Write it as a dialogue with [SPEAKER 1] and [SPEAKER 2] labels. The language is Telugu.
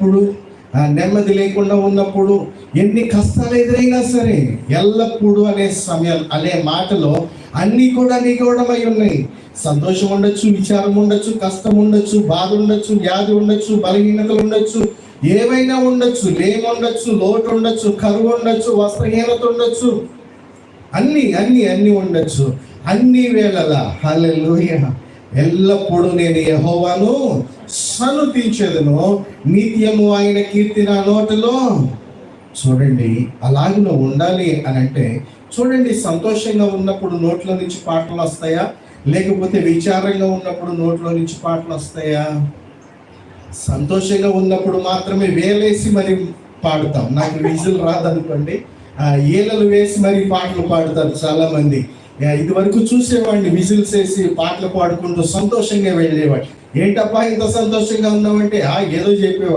[SPEAKER 1] ఉన్నప్పుడు, నెమ్మది లేకుండా ఉన్నప్పుడు, ఎన్ని కష్టాలు ఎదురైనా సరే ఎల్లప్పుడూ అనే సమయం అనే మాటలో అన్నీ కూడా నిగూఢమై ఉన్నాయి. సంతోషం ఉండొచ్చు, విచారం ఉండొచ్చు, కష్టం ఉండొచ్చు, బాధ ఉండొచ్చు, వ్యాధి ఉండొచ్చు, బలహీనతలు ఉండొచ్చు, ఏవైనా ఉండొచ్చు, లేమి ఉండొచ్చు, లోటు ఉండొచ్చు, కరువు ఉండొచ్చు, వస్త్రహీనత ఉండొచ్చు, అన్ని ఉండొచ్చు. అన్ని వేళలా హల్లెలూయా ఎల్లప్పుడూ నేను యెహోవాను సన్నుతించెదను, నిత్యము ఆయన కీర్తి నా నోటిలో. చూడండి, అలాగను ఉండాలి అని అంటే చూడండి, సంతోషంగా ఉన్నప్పుడు నోట్లో నుంచి పాటలు వస్తాయా, లేకపోతే విచారంగా ఉన్నప్పుడు నోట్లో నుంచి పాటలు వస్తాయా? సంతోషంగా ఉన్నప్పుడు మాత్రమే వేలేసి మరి పాడుతాం. నాకు విజిల్ రాదనుకోండి, ఏలలు వేసి మరి పాటలు పాడుతారు చాలా మంది. ఇది వరకు చూసేవాడిని, విజిల్స్ వేసి పాటలు పాడుకుంటూ సంతోషంగా వెళ్ళేవాడు. ఏంటబ్బా ఇంత సంతోషంగా ఉన్నామంటే ఏదో చెప్పేవాడు.